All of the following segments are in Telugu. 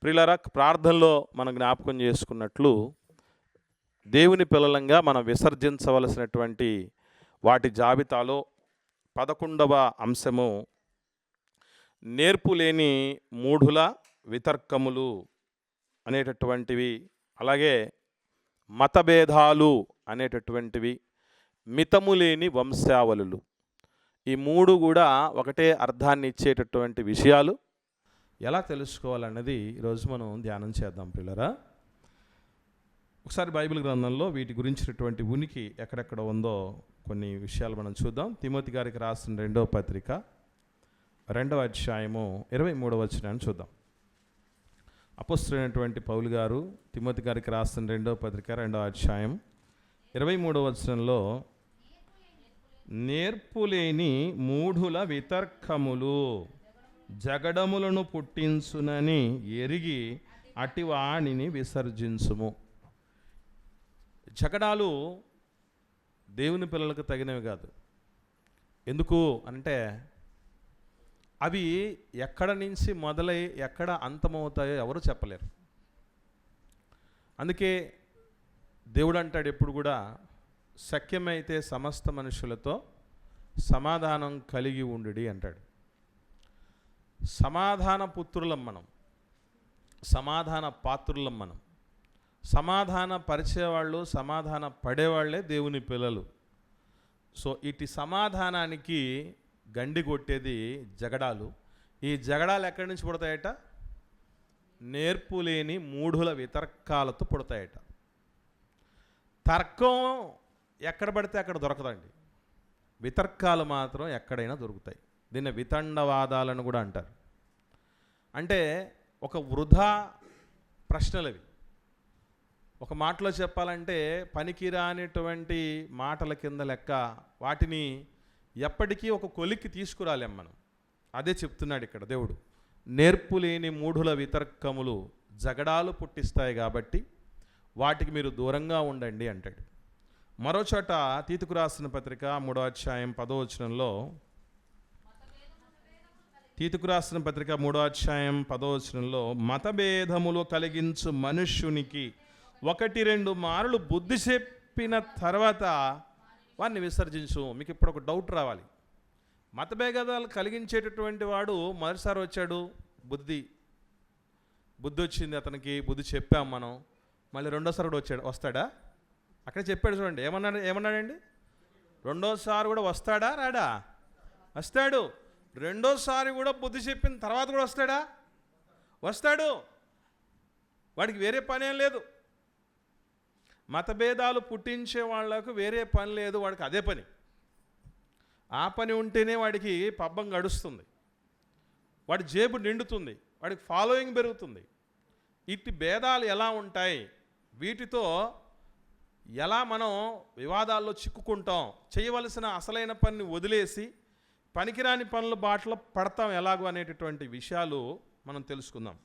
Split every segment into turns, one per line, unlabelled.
ప్రియులారా, ప్రార్థనలో మనం జ్ఞాపకం చేసుకున్నట్లు దేవుని పిల్లలంగా మనం విసర్జించవలసినటువంటి వాటి జాబితాలో 11వ అంశము నేర్పులేని మూఢుల వితర్కములు అనేటటువంటివి, అలాగే మతభేదాలు అనేటటువంటివి, మితములేని వంశావళులు. ఈ మూడు కూడా ఒకటే అర్థాన్ని ఇచ్చేటటువంటి విషయాలు. ఎలా తెలుసుకోవాలన్నది ఈరోజు మనం ధ్యానం చేద్దాం ప్రియులారా. ఒకసారి బైబిల్ గ్రంథంలో వీటి గురించినటువంటి ఉనికి ఎక్కడెక్కడ ఉందో కొన్ని విషయాలు మనం చూద్దాం. తిమోతి గారికి రాసిన 2వ పత్రిక 2వ అధ్యాయము 23వ వచనాన్ని చూద్దాం. అపోస్తలుడైనటువంటి పౌలు గారు తిమోతి గారికి రాసిన 2వ పత్రిక 2వ అధ్యాయం 23వ వచనంలో నేర్పులేని మూఢుల వితర్కములు జగడములను పుట్టించునని ఎరిగి అటివాణిని విసర్జించుము. జగడాలు దేవుని పిల్లలకు తగినవి కాదు. ఎందుకు అంటే అవి ఎక్కడ నుంచి మొదలై ఎక్కడ అంతమవుతాయో ఎవరు చెప్పలేరు. అందుకే దేవుడు అంటాడు ఎప్పుడు కూడా, శక్యమైతే సమస్త మనుషులతో సమాధానం కలిగి ఉండుడి అంటాడు. సమాధాన పుత్రులం మనం, సమాధాన పాత్రులం మనం. సమాధాన పరిచేవాళ్ళు, సమాధాన పడేవాళ్లే దేవుని పిల్లలు. సో ఇటు సమాధానానికి గండి కొట్టేది జగడాలు. ఈ జగడాలు ఎక్కడి నుంచి పుడతాయట? నేర్పులేని మూఢుల వితర్కాలతో పుడతాయట. తర్కం ఎక్కడ పడితే అక్కడ దొరకదండి, వితర్కాలు మాత్రం ఎక్కడైనా దొరుకుతాయి. దీన్ని వితండవాదాలను కూడా అంటారు. అంటే ఒక వృధా ప్రశ్నలవి. ఒక మాటలో చెప్పాలంటే పనికిరానిటువంటి మాటల కింద లెక్క. వాటిని ఎప్పటికీ ఒక కొలిక్కి తీసుకురాలేం మనం. అదే చెప్తున్నాడు ఇక్కడ దేవుడు. నేర్పులేని మూఢుల వితర్కములు జగడాలు పుట్టిస్తాయి కాబట్టి వాటికి మీరు దూరంగా ఉండండి అంటాడు. మరో చోట తీతుకు రాసిన పత్రిక 3వ అధ్యాయం 10వ వచనంలో, తీతుకు రాసిన పత్రిక 3వ అధ్యాయం 10వ వచనంలో, మతభేదములు కలిగించు మనుష్యునికి 1-2 మారులు బుద్ధి చెప్పిన తర్వాత వాడిని విసర్జించు. మీకు ఇప్పుడు ఒక డౌట్ రావాలి. మతభేదాలు కలిగించేటటువంటి వాడు మొదటిసారి వచ్చాడు, బుద్ధి వచ్చింది అతనికి, బుద్ధి చెప్పాం మనం. మళ్ళీ రెండోసారి కూడా వస్తాడా? అక్కడ చెప్పాడు చూడండి, ఏమన్నాడండి? రెండోసారి కూడా వస్తాడా రాడా? వస్తాడు. రెండోసారి కూడా బుద్ధి చెప్పిన తర్వాత కూడా వస్తాడా? వస్తాడు. వాడికి వేరే పని ఏం లేదు. మతభేదాలు పుట్టించే వాళ్లకు వేరే పని లేదు, వాడికి అదే పని. ఆ పని ఉంటేనే వాడికి పబ్బం గడుస్తుంది, వాడి జేబు నిండుతుంది, వాడికి ఫాలోయింగ్ పెరుగుతుంది. ఇట్టి భేదాలు ఎలా ఉంటాయి, వీటితో ఎలా మనం వివాదాల్లో చిక్కుకుంటాం, చేయవలసిన అసలైన పనిని వదిలేసి పనికిరాని పనుల బాటలో పడతాం ఎలాగో అనేటటువంటి విషయాలు మనం తెలుసుకుందాం.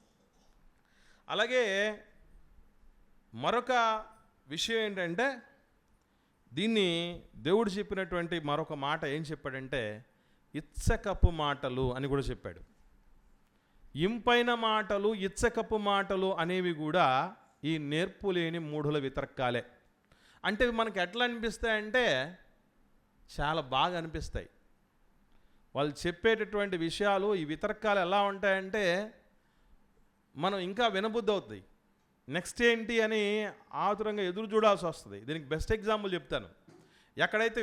అలాగే మరొక విషయం ఏంటంటే, దీన్ని దేవుడు చెప్పినటువంటి మరొక మాట ఏం చెప్పాడంటే, ఇచ్చకపు మాటలు అని కూడా చెప్పాడు. ఇంపైన మాటలు, ఇచ్చకపు మాటలు అనేవి కూడా ఈ నేర్పులేని మూఢుల వితర్కాలే. అంటే మనకి ఎట్లా అనిపిస్తాయంటే చాలా బాగా అనిపిస్తాయి. వాళ్ళు చెప్పేటటువంటి విషయాలు, ఈ వితర్కాలు ఎలా ఉంటాయంటే మనం ఇంకా వినబుద్ధి అవుతుంది. నెక్స్ట్ ఏంటి అని ఆతురంగా ఎదురు చూడాల్సి వస్తుంది. దీనికి బెస్ట్ ఎగ్జాంపుల్ చెప్తాను. ఎక్కడైతే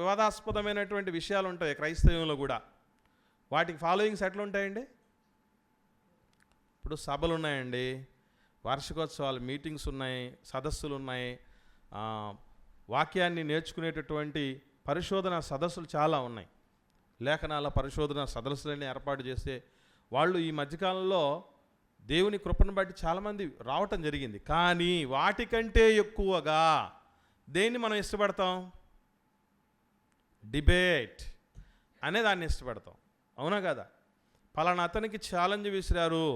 వివాదాస్పదమైనటువంటి విషయాలు ఉంటాయి క్రైస్తవంలో కూడా, వాటికి ఫాలోయింగ్స్ ఎట్లా ఉంటాయండి? ఇప్పుడు సభలు ఉన్నాయండి, వార్షికోత్సవాలు, మీటింగ్స్ ఉన్నాయి, సదస్సులు ఉన్నాయి, వాక్యాన్ని నేర్చుకునేటటువంటి పరిశోధన సదస్సులు చాలా ఉన్నాయి. లేఖనాల పరిశోధన సదస్సులన్నీ ఏర్పాటు చేస్తే వాళ్ళు ఈ మధ్యకాలంలో దేవుని కృపను బట్టి చాలామంది రావటం జరిగింది. కానీ వాటికంటే ఎక్కువగా దేన్ని మనం ఇష్టపడతాం? డిబేట్ అనే దాన్ని ఇష్టపడతాం. అవునా కదా? పలానా అతనికి ఛాలెంజ్ విసిరారు,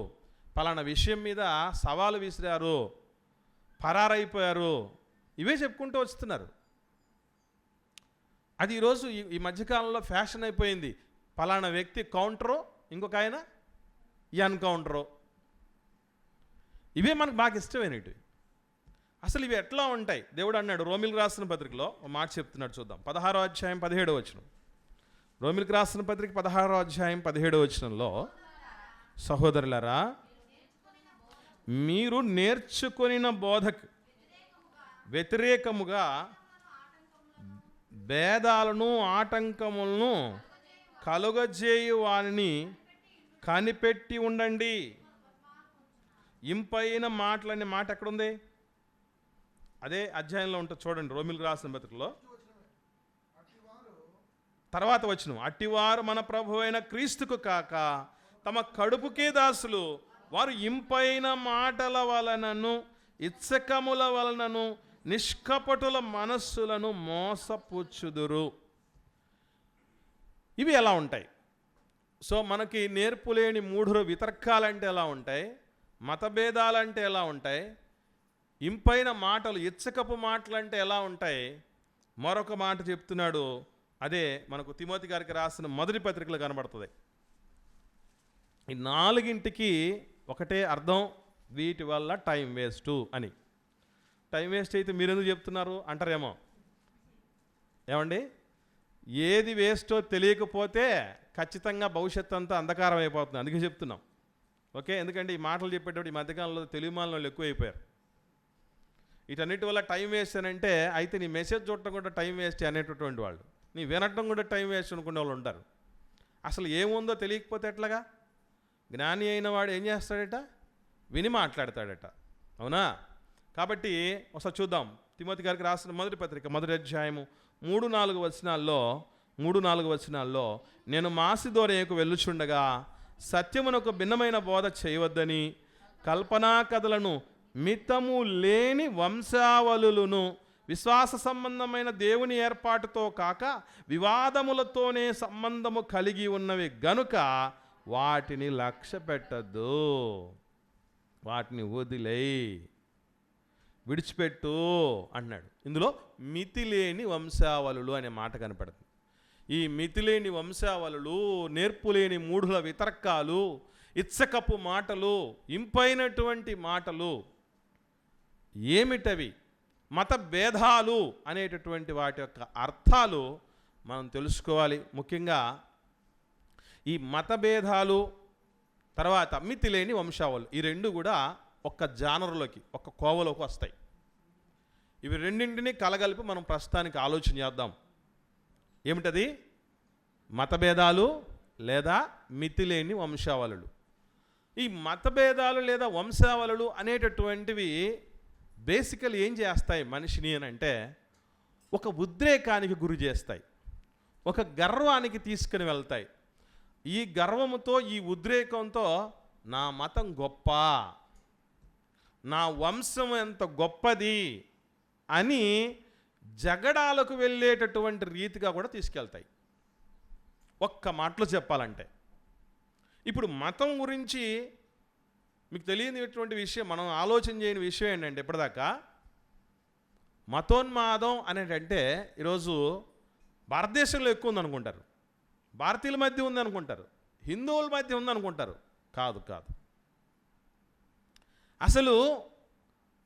పలానా విషయం మీద సవాలు విసిరారు, పరారైపోయారు, ఇవే చెప్పుకుంటూ వస్తున్నారు. అది ఈరోజు ఈ మధ్యకాలంలో ఫ్యాషన్ అయిపోయింది. పలానా వ్యక్తి కౌంటరు, ఇంకొక ఆయన ఎన్కౌంటరు. ఇవే మనకు బాగా ఇష్టమైనవి. అసలు ఇవి ఎట్లా ఉంటాయి? దేవుడు అన్నాడు రోమిలకు రాసిన పత్రికలో ఒక మాట చెప్తున్నాడు, చూద్దాం. 16వ అధ్యాయం 17వ వచనం. రోమిలకు రాసిన పత్రిక 16వ అధ్యాయం 17వ వచనంలో, సహోదరులారా మీరు నేర్చుకొనిన బోధకు వ్యతిరేకముగా భేదాలను ఆటంకములను కలుగజేయు వారిని కనిపెట్టి ఉండండి. ఇంపైన మాటలనే మాట ఎక్కడుంది? అదే అధ్యాయంలో ఉంటుంది చూడండి, రోమిలకు రాసిన పత్రికలో తర్వాత వచనం. అట్టివారు మన ప్రభు అయిన క్రీస్తుకు కాక తమ కడుపుకే దాసులు, వారు ఇంపైన మాటల వలనను ఇచ్చకముల వలనను నిష్కపటుల మనస్సులను మోసపుచ్చుదురు. ఇవి ఎలా ఉంటాయి? సో మనకి నేర్పులేని మూఢుర వితర్కాలంటే ఎలా ఉంటాయి, మతభేదాలంటే ఎలా ఉంటాయి, ఇంపైన మాటలు ఇచ్చకపు మాటలు అంటే ఎలా ఉంటాయి? మరొక మాట చెప్తున్నాడు, అదే మనకు తిమోతి గారికి రాసిన మొదటి పత్రికలో కనబడుతుంది. ఈ నాలుగింటికి ఒకటే అర్థం, వీటి వల్ల టైం వేస్టు అని. టైం వేస్ట్ అయితే మీరెందుకు చెప్తున్నారు అంటారేమో. ఏమండి, ఏది వేస్టో తెలియకపోతే ఖచ్చితంగా భవిష్యత్తు అంతా అంధకారం అయిపోతుంది. అందుకే చెప్తున్నాం. ఓకే, ఎందుకంటే ఈ మాటలు చెప్పేటప్పుడు ఈ మధ్యకాలంలో తెలుగు మాలిన వాళ్ళు ఎక్కువైపోయారు. వీటన్నిటి వల్ల టైం వేస్ట్ అని అంటే, అయితే నీ మెసేజ్ చూడటం కూడా టైం వేస్ట్ అనేటటువంటి వాళ్ళు, నీ వినటం కూడా టైం వేస్ట్ అనుకునే వాళ్ళు ఉంటారు. అసలు ఏముందో తెలియకపోతే ఎట్లాగా? జ్ఞాని అయిన వాడు ఏం చేస్తాడట? విని మాట్లాడతాడట. అవునా? కాబట్టి ఒకసారి చూద్దాం. తిమోతి గారికి రాసిన మొదటి పత్రిక మొదటి అధ్యాయము 3-4 వచనాల్లో, నేను మాసిదోనియకు వెళ్ళుచుండగా సత్యమునకు భిన్నమైన బోధ చేయవద్దని కల్పనా కథలను మితము లేని వంశావళులను విశ్వాస సంబంధమైన దేవుని ఏర్పాటుతో కాక వివాదములతోనే సంబంధము కలిగి ఉన్నవి గనుక వాటిని లక్ష్య పెట్టద్దు, వాటిని వదిలేయి, విడిచిపెట్టు అన్నాడు. ఇందులో మితిలేని వంశావళులు అనే మాట కనపడుతుంది. ఈ మితిలేని వంశావళులు, నేర్పులేని మూఢుల వితర్కాలు, ఇచ్చకపు మాటలు, ఇంపైనటువంటి మాటలు ఏమిటవి? మత భేదాలు అనేటటువంటి వాటి యొక్క అర్థాలు మనం తెలుసుకోవాలి. ముఖ్యంగా ఈ మత భేదాలు తర్వాత మితిలేని వంశావళులు, ఈ రెండు కూడా ఒక్క జానరులోకి, ఒక్క కోవలోకి వస్తాయి. ఇవి రెండింటినీ కలగలిపి మనం ప్రస్తుతానికి ఆలోచన చేద్దాం. ఏమిటది? మతభేదాలు లేదా మితిలేని వంశావళులు. ఈ మతభేదాలు లేదా వంశావళులు అనేటటువంటివి బేసికల్ ఏం చేస్తాయి మనిషిని అని అంటే, ఒక ఉద్రేకానికి గురి చేస్తాయి, ఒక గర్వానికి తీసుకుని వెళ్తాయి. ఈ గర్వముతో, ఈ ఉద్రేకంతో నా మతం గొప్ప, నా వంశం ఎంత గొప్పది అని జగడాలకు వెళ్ళేటటువంటి రీతిగా కూడా తీసుకెళ్తాయి. ఒక్క మాటలో చెప్పాలంటే, ఇప్పుడు మతం గురించి మీకు తెలియనిటువంటి విషయం, మనం ఆలోచన చేయని విషయం ఏంటంటే, ఇప్పటిదాకా మతోన్మాదం అనేటంటే ఈరోజు భారతదేశంలో ఎక్కువ ఉందనుకుంటారు, భారతీయుల మధ్య ఉందనుకుంటారు, హిందువుల మధ్య ఉందనుకుంటారు. కాదు కాదు, అసలు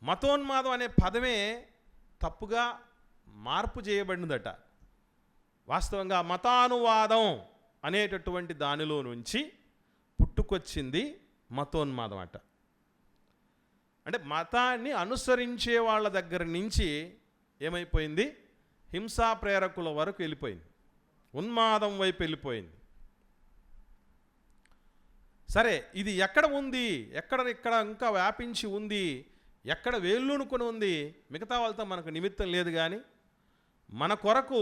మతోన్మాదం అనే పదమే తప్పుగా మార్పు చేయబడినదట. వాస్తవంగా మతానువాదం అనేటటువంటి దానిలో నుంచి పుట్టుకొచ్చింది మతోన్మాదం అట. అంటే మతాన్ని అనుసరించే వాళ్ళ దగ్గర నుంచి ఏమైపోయింది? హింసా ప్రేరకుల వరకు వెళ్ళిపోయింది, ఉన్మాదం వైపు వెళ్ళిపోయింది. సరే, ఇది ఎక్కడ ఉంది, ఇక్కడ ఇంకా వ్యాపించి ఉంది, ఎక్కడ వేళ్ళూనుకొని ఉంది, మిగతా వాళ్ళతో మనకు నిమిత్తం లేదు. కానీ మన కొరకు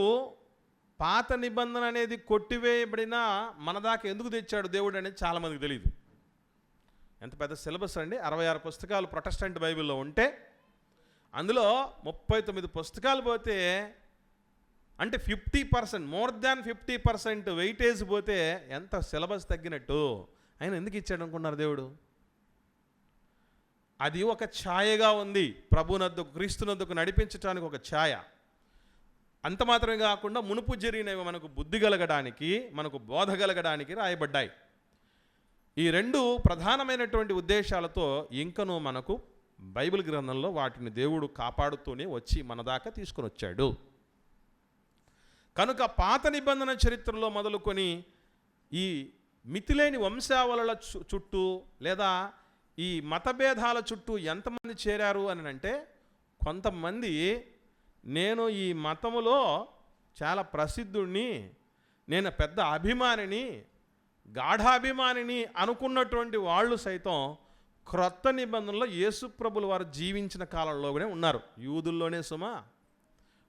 పాత నిబంధన అనేది కొట్టివేయబడినా మన దాకా ఎందుకు తెచ్చాడు దేవుడు అనేది చాలామందికి తెలియదు. ఎంత పెద్ద సిలబస్ అండి! 66 పుస్తకాలు ప్రొటెస్టెంట్ బైబిల్లో ఉంటే అందులో 39 పుస్తకాలు పోతే, అంటే 50%, మోర్ దాన్ 50% వెయిటేజ్ పోతే ఎంత సిలబస్ తగ్గినట్టు. ఆయన ఎందుకు ఇచ్చాడు అనుకున్నారు దేవుడు? అది ఒక ఛాయగా ఉంది, ప్రభునద్దుకు, క్రీస్తునద్దుకు నడిపించడానికి ఒక ఛాయ. అంత మాత్రమే కాకుండా మునుపు జరిగినవి మనకు బుద్ధి కలగడానికి, మనకు బోధ కలగడానికి రాయబడ్డాయి. ఈ రెండు ప్రధానమైనటువంటి ఉద్దేశాలతో ఇంకనూ మనకు బైబిల్ గ్రంథంలో వాటిని దేవుడు కాపాడుతూనే వచ్చి మన దాకా తీసుకొని వచ్చాడు. కనుక పాత నిబంధన చరిత్రలో మొదలుకొని ఈ మితిలేని వంశావళుల చుట్టూ లేదా ఈ మతభేదాల చుట్టూ ఎంతమంది చేరారు అని అంటే, కొంతమంది నేను ఈ మతములో చాలా ప్రసిద్ధుణ్ణి, నేను పెద్ద అభిమానిని, గాఢాభిమానిని అనుకున్నటువంటి వాళ్ళు సైతం క్రొత్త నిబంధనలో యేసుప్రభుల వారు జీవించిన కాలంలోనే ఉన్నారు. యూదుల్లోనే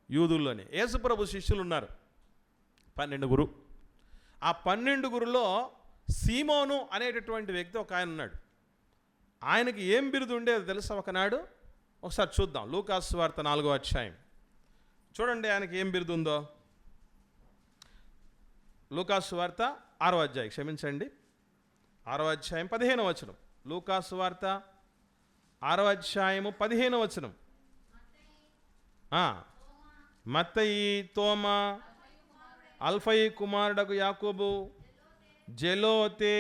యూదుల్లోనే యేసుప్రభు శిష్యులు ఉన్నారు 12. ఆ 12 సీమోను అనేటటువంటి వ్యక్తి ఒక ఆయన ఉన్నాడు. ఆయనకి ఏం బిరుదు ఉండేది తెలుసా? ఒకనాడు ఒకసారి చూద్దాం. లూకాసు సువార్త 4వ అధ్యాయం చూడండి, ఆయనకి ఏం బిరుదు ఉందో. లూకాసు సువార్త 6వ అధ్యాయం, క్షమించండి, 6వ అధ్యాయం 15వ వచనం. లూకాసు సువార్త 6వ అధ్యాయము 15వ వచనం. మత్తయి, తోమా, అల్ఫయి కుమారుడకు యాకోబు, జెలోతే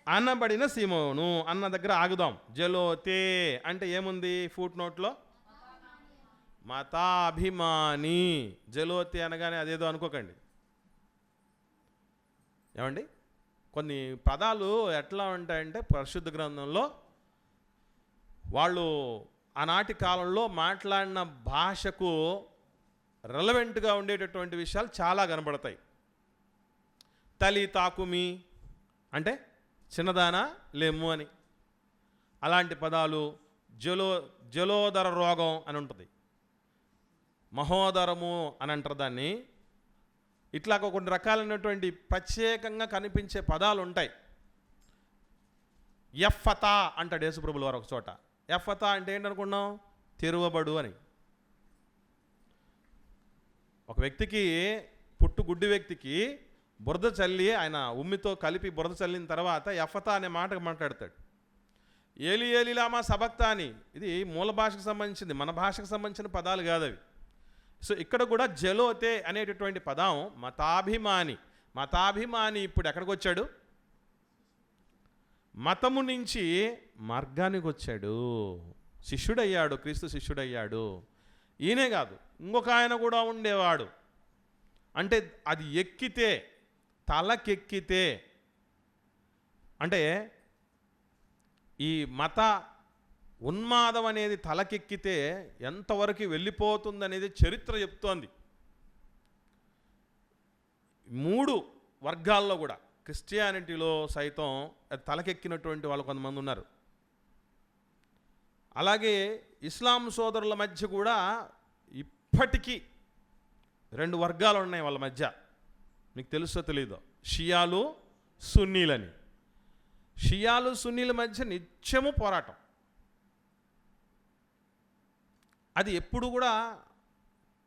అనబడిన సీమోను అన్న దగ్గర ఆగుదాం. జెలోతే అంటే ఏముంది ఫుట్ నోట్లో? మతాభిమాని. జెలోతే అనగానే అదేదో అనుకోకండి. ఏమండి, కొన్ని పదాలు ఎట్లా ఉంటాయంటే పరిశుద్ధ గ్రంథంలో వాళ్ళు ఆనాటి కాలంలో మాట్లాడిన భాషకు రెలవెంట్గా ఉండేటటువంటి విషయాలు చాలా కనబడతాయి. తలి తాకుమి అంటే చిన్నదానా లేము అని, అలాంటి పదాలు. జలోదర రోగం అని ఉంటుంది, మహోదరము అని అంటారు దాన్ని. ఇట్లా కొన్ని రకాలైనటువంటి ప్రత్యేకంగా కనిపించే పదాలు ఉంటాయి. ఎఫ్ఫతా అంటాడు యేసుప్రభుల వారు ఒక చోట. ఎఫ్ఫతా అంటే ఏంటనుకున్నాం? తెరువబడు అని. ఒక వ్యక్తికి, గుడ్డి వ్యక్తికి బురద చల్లి, ఆయన ఉమ్మితో కలిపి బురద చల్లిన తర్వాత ఎఫ్ఫతా అనే మాట మాట్లాడతాడు. ఏలి ఏలిలామా సబక్తా అని. ఇది మూల భాషకు సంబంధించింది, మన భాషకు సంబంధించిన పదాలు కాదు అవి. సో ఇక్కడ కూడా జెలోతే అనేటటువంటి పదం మతాభిమాని. మతాభిమాని ఇప్పుడు ఎక్కడికి వచ్చాడు? మతము నుంచి మార్గానికి వచ్చాడు, శిష్యుడయ్యాడు, క్రీస్తు శిష్యుడయ్యాడు. ఈయనే కాదు, ఇంకొక ఆయన కూడా ఉండేవాడు. అంటే అది ఎక్కితే, తలకెక్కితే, అంటే ఈ మత ఉన్మాదం అనేది తలకెక్కితే ఎంతవరకు వెళ్ళిపోతుందనేది చరిత్ర చెప్తోంది. 3 వర్గాల్లో కూడా, క్రిస్టియానిటీలో సైతం తలకెక్కినటువంటి వాళ్ళు కొంతమంది ఉన్నారు. అలాగే ఇస్లాం సోదరుల మధ్య కూడా ఇప్పటికీ 2 వర్గాలు ఉన్నాయి వాళ్ళ మధ్య. మీకు తెలుసో తెలీదో, షియాలు, సున్నీలని. షియాలు సున్నీల మధ్య నిత్యము పోరాటం. అది ఎప్పుడు కూడా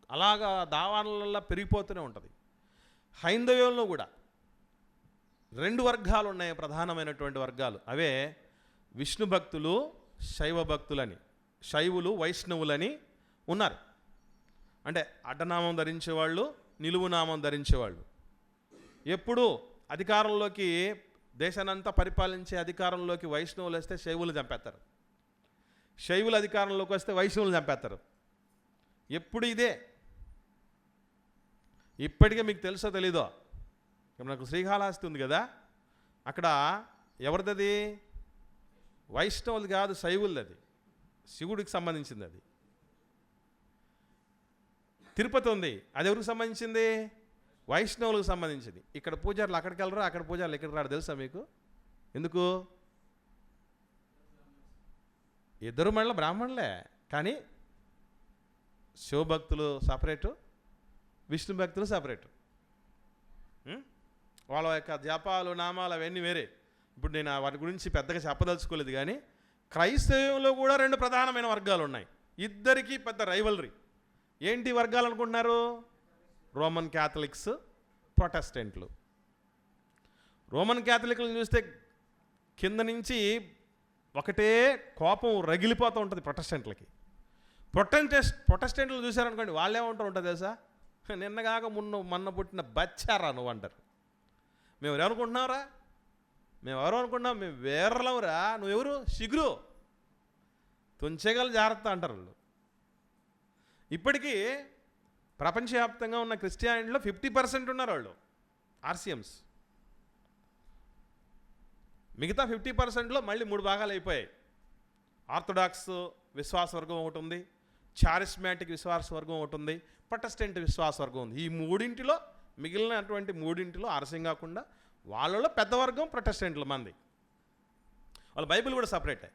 అలాగా దావాలలో పెరిగిపోతూనే ఉంటుంది. హైందవ్యంలో కూడా 2 వర్గాలు ఉన్నాయి, ప్రధానమైనటువంటి వర్గాలు. అవే విష్ణు భక్తులు, శైవ భక్తులని. శైవులు, వైష్ణవులని ఉన్నారు. అంటే అడ్డనామం ధరించేవాళ్ళు, నిలువునామం ధరించేవాళ్ళు. ఎప్పుడు అధికారంలోకి, దేశానంతా పరిపాలించే అధికారంలోకి వైష్ణవులు వస్తే శైవులు చంపేస్తారు, శైవులు అధికారంలోకి వస్తే వైష్ణవులు చంపేస్తారు. ఎప్పుడు ఇదే. ఇప్పటికే మీకు తెలుసో తెలీదో, మనకు శ్రీకాళహస్తి ఉంది కదా, అక్కడ ఎవరిది? వైష్ణవులు కాదు, శైవులది, అది శివుడికి సంబంధించింది. అది తిరుపతి ఉంది, అది ఎవరికి సంబంధించింది? వైష్ణవులకు సంబంధించింది. ఇక్కడ పూజారులు అక్కడికి వెళ్ళరు, అక్కడ పూజారులు ఇక్కడికి రాడు. తెలుసా మీకు? ఎందుకు? ఇద్దరు మళ్ళీ బ్రాహ్మణులే, కానీ శివభక్తులు సపరేటు, విష్ణు భక్తులు సపరేటు. వాళ్ళ యొక్క జపాలు, నామాలు అవన్నీ వేరే. ఇప్పుడు నేను వాటి గురించి పెద్దగా చెప్పదలుచుకోలేదు. కానీ క్రైస్తవంలో కూడా 2 ప్రధానమైన వర్గాలు ఉన్నాయి. ఇద్దరికీ పెద్ద రైవలరీ. ఏంటి వర్గాలు అనుకుంటున్నారు? రోమన్ క్యాథలిక్స్, ప్రొటెస్టెంట్లు. రోమన్ క్యాథలిక్లను చూస్తే కింద నుంచి ఒకటే కోపం రగిలిపోతూ ఉంటుంది ప్రొటెస్టెంట్లకి. ప్రొటెస్టెంట్లు చూశారనుకోండి, వాళ్ళేమంటారు ఉంటుంది తెలుసా? నిన్నగాక మొన్న పుట్టిన బచ్చారా నువ్వు అంటారు. మేము ఏమనుకుంటున్నారా? మేము ఎవరు అనుకున్నాం, మేము వేర్లవురా, నువ్వెవరు, సిగురు, తుంచగల జాగ్రత్త అంటారు వాళ్ళు. ఇప్పటికీ ప్రపంచవ్యాప్తంగా ఉన్న క్రిస్టియానిటీలో 50% ఉన్నారు వాళ్ళు ఆర్సిఎమ్స్. మిగతా 50%లో మళ్ళీ 3 భాగాలు అయిపోయాయి. ఆర్థడాక్స్ విశ్వాస వర్గం ఒకటి ఉంది, చారిస్మాటిక్ విశ్వాస వర్గం ఒకటి ఉంది, ప్రొటెస్టెంట్ విశ్వాస వర్గం ఉంది. ఈ మూడింటిలో, మిగిలినటువంటి మూడింటిలో ఆర్సిఎం కాకుండా వాళ్ళలో పెద్ద వర్గం ప్రొటెస్టెంట్ల మంది. వాళ్ళ బైబిల్ కూడా సపరేటే.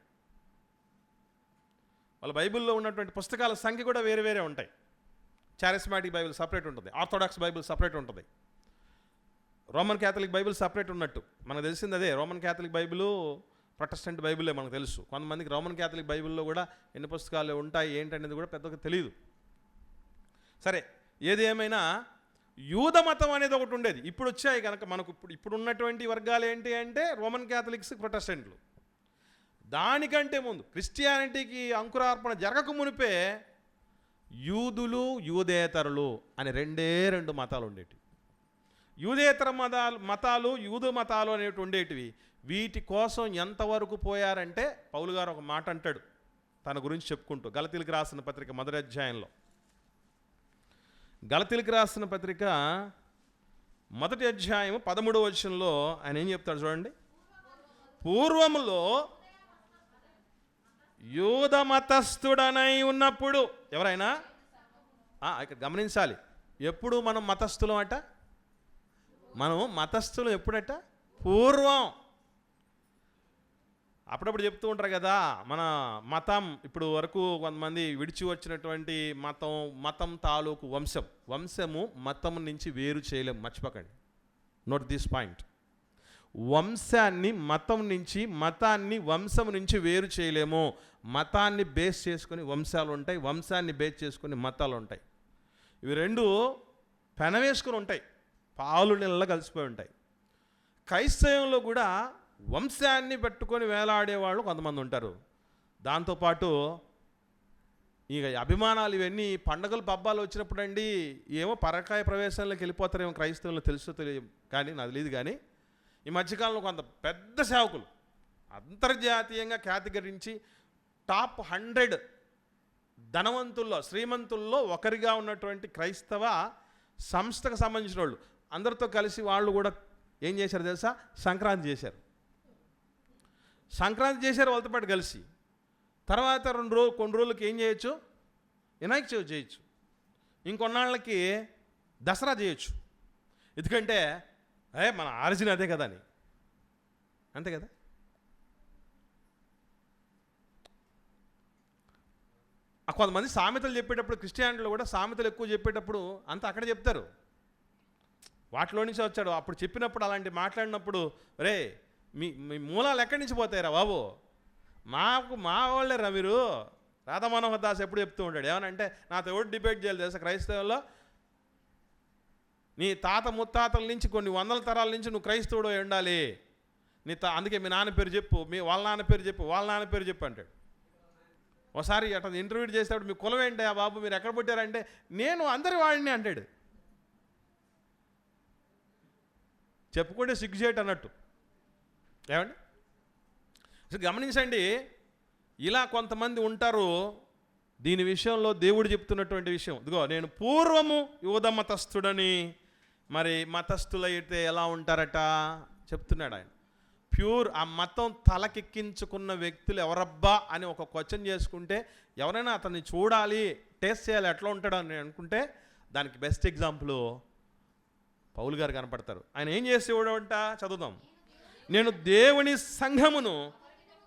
వాళ్ళ బైబిల్లో ఉన్నటువంటి పుస్తకాల సంఖ్య కూడా వేరే వేరే ఉంటాయి. చారిస్మాటిక్ బైబిల్ సపరేట్ ఉంటుంది, ఆర్థోడాక్స్ బైబిల్ సపరేట్ ఉంటుంది, రోమన్ క్యాథలిక్ బైబిల్ సపరేట్ ఉన్నట్టు మనకు తెలిసింది అదే. రోమన్ క్యాథలిక్ బైబిలు, ప్రొటెస్టెంట్ బైబిలే మనకు తెలుసు. కొంతమందికి రోమన్ క్యాథలిక్ బైబిల్లో కూడా ఎన్ని పుస్తకాలు ఉంటాయి ఏంటనేది కూడా పెద్దగా తెలియదు. సరే, ఏది ఏమైనా యూద మతం అనేది ఒకటి ఉండేది. ఇప్పుడు వచ్చాయి కనుక మనకు ఇప్పుడు ఉన్నటువంటి వర్గాలు ఏంటి అంటే రోమన్ క్యాథలిక్స్, ప్రొటెస్టెంట్లు. దానికంటే ముందు క్రిస్టియానిటీకి అంకురార్పణ జరగక మునిపే యూదులు, యూదేతరులు అని 2 మతాలు ఉండేటివి. యూదేతర మతాలు, యూదు మతాలు అనేవి ఉండేటివి. వీటి కోసం ఎంతవరకు పోయారంటే పౌలు గారు ఒక మాట అంటాడు తన గురించి చెప్పుకుంటూ, గలతీలకు రాసిన పత్రిక 1వ అధ్యాయంలో. గలతీలకు రాసిన పత్రిక 1వ అధ్యాయం 13వ వచనంలో ఆయన ఏం చెప్తాడు చూడండి. పూర్వములో యూద మతస్థుడనై ఉన్నప్పుడు, ఎవరైనా ఇక్కడ గమనించాలి, ఎప్పుడు మనం మతస్థులం అట, మనం మతస్థులు ఎప్పుడట, పూర్వం. అప్పుడప్పుడు చెప్తూ ఉంటారు కదా, మన మతం ఇప్పుడు వరకు కొంతమంది విడిచి వచ్చినటువంటి మతం తాలూకు వంశము మతం నుంచి వేరు చేయలేం. మర్చిపోకండి, నోట్ దిస్ పాయింట్. వంశాన్ని మతం నుంచి, మతాన్ని వంశం నుంచి వేరు చేయలేము. మతాన్ని బేస్ చేసుకొని వంశాలు ఉంటాయి, వంశాన్ని బేస్ చేసుకొని మతాలు ఉంటాయి. ఇవి 2 పెనవేసుకొని ఉంటాయి, పాలు నీళ్ళ కలిసిపోయి ఉంటాయి. క్రైస్తవంలో కూడా వంశాన్ని పెట్టుకొని వేలాడేవాళ్ళు కొంతమంది ఉంటారు. దాంతోపాటు ఇక అభిమానాలు, ఇవన్నీ పండగలు పబ్బాలు వచ్చినప్పుడు అండి, ఏమో పరకాయ ప్రవేశంలోకి వెళ్ళిపోతారేమో క్రైస్తవంలో, తెలుసో తెలియదు కానీ నాకు తెలియదు. కానీ ఈ మధ్యకాలంలో కొంత పెద్ద సేవకులు అంతర్జాతీయంగా ఖ్యాతిగరించి టాప్ 100 ధనవంతుల్లో, శ్రీమంతుల్లో ఒకరిగా ఉన్నటువంటి క్రైస్తవ సంస్థకు సంబంధించిన వాళ్ళు అందరితో కలిసి వాళ్ళు కూడా ఏం చేశారు తెలుసా, సంక్రాంతి చేశారు. వాళ్ళతో పాటు కలిసి. తర్వాత కొన్ని రోజులకి ఏం చేయొచ్చు, వినాయక చవితి చేయొచ్చు, ఇంకొన్నాళ్ళకి దసరా చేయొచ్చు. ఎందుకంటే మన ఆరిజిన్ అదే కదా అని, అంతే కదా. కొంతమంది సామెతలు చెప్పేటప్పుడు, క్రిస్టియానిటీలో కూడా సామెతలు ఎక్కువ చెప్పేటప్పుడు అంతా అక్కడ చెప్తారు, వాటిలో నుంచి వచ్చాడు. అప్పుడు చెప్పినప్పుడు అలాంటి మాట్లాడినప్పుడు, రే మీ మూలాలు ఎక్కడి నుంచి పోతాయిరా బాబు, మా వాళ్ళేరా మీరు. రాధామనోహర్ దాస్ ఎప్పుడు చెప్తూ ఉంటాడు, ఏమనంటే నాతో ఎవరు డిబేట్ చేయాలి తెలుసా క్రైస్తవుల్లో, నీ తాత ముత్తాతల నుంచి కొన్ని 100 తరాల నుంచి నువ్వు క్రైస్తవుడు ఉండాలి. అందుకే మీ నాన్న పేరు చెప్పు, వాళ్ళ నాన్న పేరు చెప్పు, వాళ్ళ నాన్న పేరు చెప్పు అంటాడు. ఒకసారి అట్లా ఇంటర్వ్యూ చేసేటప్పుడు మీ కులం ఏంటి ఆ బాబు, మీరు ఎక్కడ పుట్టారంటే నేను అందరి వాడిని అంటాడు. చెప్పుకుంటే సిగ్గుచేటు అన్నట్టు. ఏమండి గమనించండి, ఇలా కొంతమంది ఉంటారు. దీని విషయంలో దేవుడు చెప్తున్నటువంటి విషయం ఇదిగో, నేను పూర్వము యూద మతస్థుడని. మరి మతస్థులైతే ఎలా ఉంటారట చెప్తున్నాడు ఆయన. ప్యూర్ ఆ మతం తలకెక్కించుకున్న వ్యక్తులు ఎవరబ్బా అని ఒక క్వశ్చన్ చేసుకుంటే, ఎవరైనా అతన్ని చూడాలి, టేస్ట్ చేయాలి, ఎట్లా ఉంటాడు అని అనుకుంటే దానికి బెస్ట్ ఎగ్జాంపుల్ పౌలు గారు కనపడతారు. ఆయన ఏం చేసేవాడు అంట, చదువుదాం. నేను దేవుని సంఘమును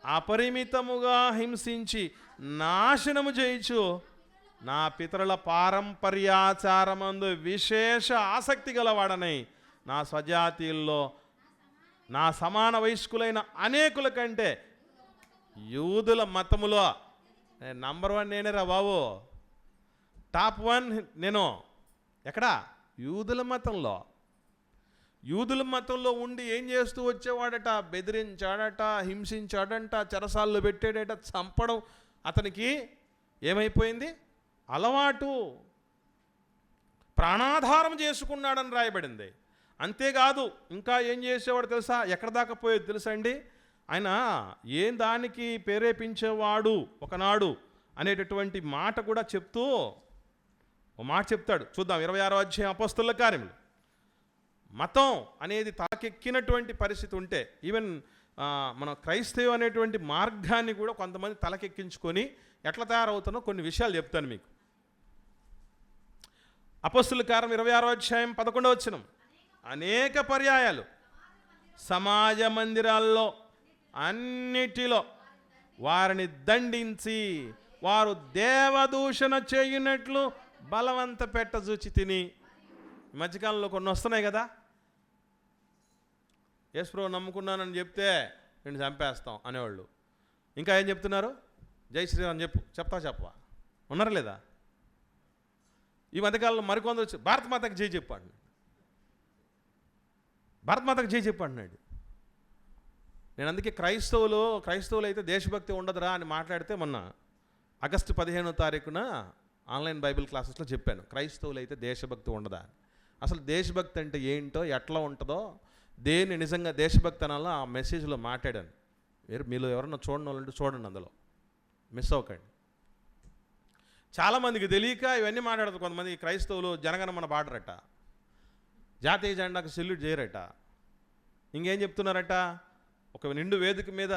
అపరిమితముగా హింసించి నాశనము చేయించు నా పితరుల పారంపర్యాచారమందు విశేష ఆసక్తి గలవాడనై నా స్వజాతీయుల్లో నా సమాన వయస్కులైన అనేకుల కంటే యూదుల మతములో నంబర్ 1 నేనేరా బాబు, టాప్ 1 నేను. ఎక్కడా? యూదుల మతంలో. యూదుల మతంలో ఉండి ఏం చేస్తూ వచ్చేవాడట, బెదిరించాడట, హింసించాడంట, చెరసాల్లో పెట్టాడట, చంపడం అతనికి ఏమైపోయింది, అలవాటు, ప్రాణాధారం చేసుకున్నాడని రాయబడింది. అంతేకాదు ఇంకా ఏం చేసేవాడు తెలుసా? ఎక్కడ దాకా పోయేది తెలుసా అండి? ఆయన ఏం దానికి ప్రేరేపించేవాడు ఒకనాడు అనేటటువంటి మాట కూడా చెప్తూ ఒక మాట చెప్తాడు. చూద్దాం 26వ అధ్యాయం అపోస్తలుల కార్యములు. మతం అనేది తలకెక్కినటువంటి పరిస్థితి ఉంటే, ఈవెన్ మన క్రైస్తవం అనేటువంటి మార్గాన్ని కూడా కొంతమంది తలకెక్కించుకొని ఎట్లా తయారవుతానో కొన్ని విషయాలు చెప్తాను మీకు. అపోస్తలుల కార్యం 26వ అధ్యాయం 11వ వచనం. అనేక పర్యాయాలు సమాజ మందిరాల్లో అన్నిటిలో వారిని దండించి వారు దేవదూషణ చేయునట్లు బలవంత పెట్టజూచి తిని. ఈ మధ్యకాలంలో కొన్ని వస్తున్నాయి కదా, యేసుప్రభు నమ్ముకున్నానని చెప్తే నేను చంపేస్తాం అనేవాళ్ళు. ఇంకా ఏం చెప్తున్నారు? జై శ్రీరామ్ చెప్పవా? ఉన్నారా లేదా? ఈ మధ్యకాలంలో మరికొందరు వచ్చి భారత మాతకి జై చెప్పు అంటున్నాడు. భారత మాతకి జై చెప్పు అంటున్నాడు. నేను అందుకే క్రైస్తవులు అయితే దేశభక్తి ఉండదురా అని మాట్లాడితే మొన్న ఆగస్టు 15వ తారీఖున ఆన్లైన్ బైబిల్ క్లాసెస్లో చెప్పాను, క్రైస్తవులు అయితే దేశభక్తి ఉండదా. అసలు దేశభక్తి అంటే ఏంటో, ఎట్లా ఉంటుందో, దేన్ని నిజంగా దేశభక్తి అనాలో ఆ మెసేజ్లో మాట్లాడాను. మీలో ఎవరన్నా చూడండి వాళ్ళంటే చూడండి, అందులో మిస్ అవ్వకండి. చాలామందికి తెలియక ఇవన్నీ మాట్లాడతారు. కొంతమంది క్రైస్తవులు జనగణమన పాడరట, జాతీయ జెండాకు సెల్యూట్ చేయరట, ఇంకేం చెప్తున్నారట, ఒక నిండు వేదిక మీద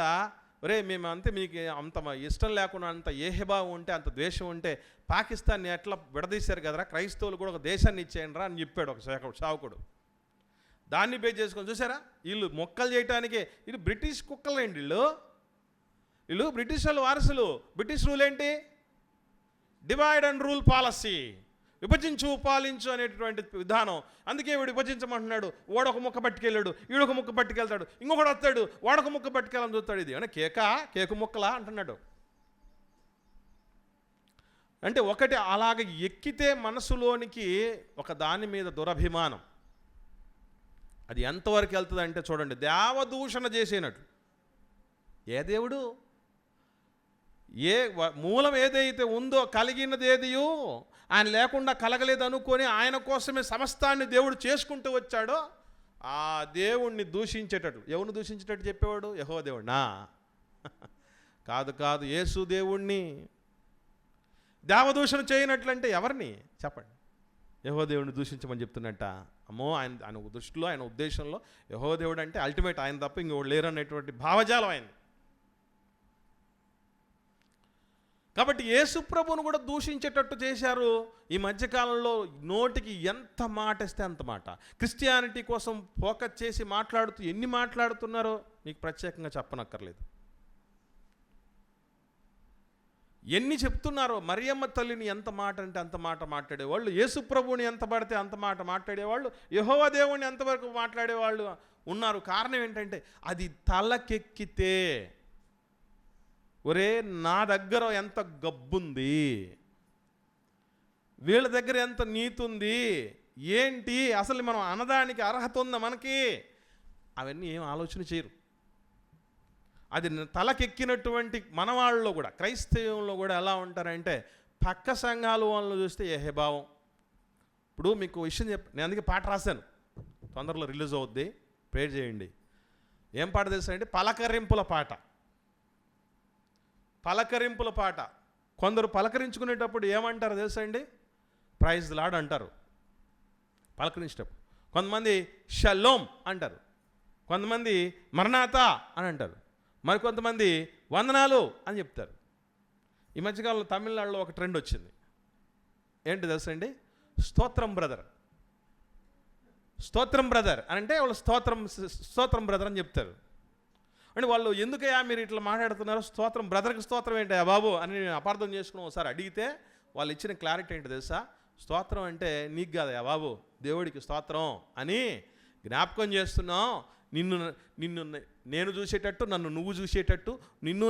ఒరే మేము అంతే, మీకు అంత ఇష్టం లేకుండా అంత ఏహభావం ఉంటే, అంత ద్వేషం ఉంటే పాకిస్తాన్ని ఎట్లా విడదీశారు కదరా, క్రైస్తవులు కూడా ఒక దేశాన్ని ఇచ్చేయండి రా అని చెప్పాడు ఒక సావకుడు. దాన్ని బేస్ చేసుకొని చూసారా, వీళ్ళు మొక్కలు చేయటానికే, వీళ్ళు బ్రిటిష్ కుక్కలేండి, వీళ్ళు బ్రిటిష్ వాళ్ళు వారసులు. బ్రిటిష్ రూల్ ఏంటి? డివైడ్ అండ్ రూల్ పాలసీ, విభజించు పాలించు అనేటువంటి విధానం. అందుకే వీడు విభజించమంటున్నాడు. వాడొక ముక్క పట్టుకెళ్ళాడు, వీడొక ముక్క పట్టుకెళ్తాడు, ఇంకొకడు వస్తాడు వాడొక ముక్క పట్టుకెళ్ళని చూస్తాడు. ఇది అంటే కేకు ముక్కలా అంటున్నాడు. అంటే ఒకటి అలాగ ఎక్కితే మనసులోనికి ఒక దాని మీద దురభిమానం, అది ఎంతవరకు వెళ్తుంది అంటే చూడండి, దేవదూషణ చేసేనట్టు. ఏ దేవుడు, ఏ మూలం ఏదైతే ఉందో, కలిగినది ఏదియో ఆయన లేకుండా కలగలేదు అనుకొని ఆయన కోసమే సమస్తాన్ని దేవుడు చేసుకుంటూ వచ్చాడో ఆ దేవుణ్ణి దూషించేటట్టు. ఎవరిని దూషించేటట్టు చెప్పేవాడు? యెహోవా దేవుడినా? కాదు, యేసు దేవుణ్ణి. దేవదూషణ చేయనట్లంటే ఎవరిని చెప్పండి? యెహోవా దేవుడిని దూషించమని చెప్తున్నట్ట. అమ్మో, ఆయన దృష్టిలో, ఆయన ఉద్దేశంలో యెహోవా దేవుడు అంటే అల్టిమేట్ ఆయన తప్ప ఇంకోడు లేరు అనేటువంటి భావజాలం ఆయన. కాబట్టి యేసు ప్రభువును కూడా దూషించేటట్టు చేశారు. ఈ మధ్యకాలంలో నోటికి ఎంత మాట ఇస్తే అంత మాట. క్రిస్టియానిటీ కోసం ఫోకస్ చేసి మాట్లాడుతూ ఎన్ని మాట్లాడుతున్నారో మీకు ప్రత్యేకంగా చెప్పనక్కర్లేదు. ఎన్ని చెప్తున్నారో. మరియమ్మ తల్లిని ఎంత మాట అంటే అంత మాట మాట్లాడేవాళ్ళు, యేసు ప్రభువుని ఎంత పడితే అంత మాట మాట్లాడేవాళ్ళు, యెహోవా దేవుని ఎంతవరకు మాట్లాడేవాళ్ళు ఉన్నారు. కారణం ఏంటంటే అది తలకెక్కితే, ఒరే నా దగ్గర ఎంత గబ్బుంది, వీళ్ళ దగ్గర ఎంత నీతి ఉంది, ఏంటి అసలు మనం అనదానికి అర్హత ఉందా మనకి, అవన్నీ ఏం ఆలోచన చేయరు. అది తలకెక్కినటువంటి మన వాళ్ళలో కూడా, క్రైస్తవంలో కూడా ఎలా ఉంటారంటే, పక్క సంఘాల వాళ్ళని చూస్తే ఏహభావం. ఇప్పుడు మీకు విషయం నేను అందుకే పాట రాశాను, తొందరలో రిలీజ్ అవుద్ది, ప్రేర్ చేయండి. ఏం పాట తెలుసా అండి? పలకరింపుల పాట. పలకరింపుల పాట. కొందరు పలకరించుకునేటప్పుడు ఏమంటారు తెలుసా అండి? ప్రైజ్ ది లార్డ్ అంటారు పలకరించేటప్పుడు. కొంతమంది షలోమ్ అంటారు, కొంతమంది మరణాత అని అంటారు, మరి కొంతమంది వందనాలు అని చెప్తారు. ఈ మధ్యకాలంలో తమిళనాడులో ఒక ట్రెండ్ వచ్చింది. ఏంటి తెలుసా అండి? స్తోత్రం బ్రదర్. స్తోత్రం బ్రదర్ అని అంటే వాళ్ళు స్తోత్రం బ్రదర్ అని చెప్తారు. అంటే వాళ్ళు ఎందుకయ్యా మీరు ఇట్లా మాట్లాడుతున్నారు, స్తోత్రం బ్రదర్కి స్తోత్రం ఏంటయ్యా బాబు అని నేను అపార్థం చేసుకుని ఒకసారి అడిగితే వాళ్ళు ఇచ్చిన క్లారిటీ ఏంటి తెలుసా? స్తోత్రం అంటే నీకు కాదయ్యా బాబు, దేవుడికి స్తోత్రం అని జ్ఞాపకం చేస్తున్నాం. నిన్ను నేను చూసేటట్టు, నన్ను నువ్వు చూసేటట్టు,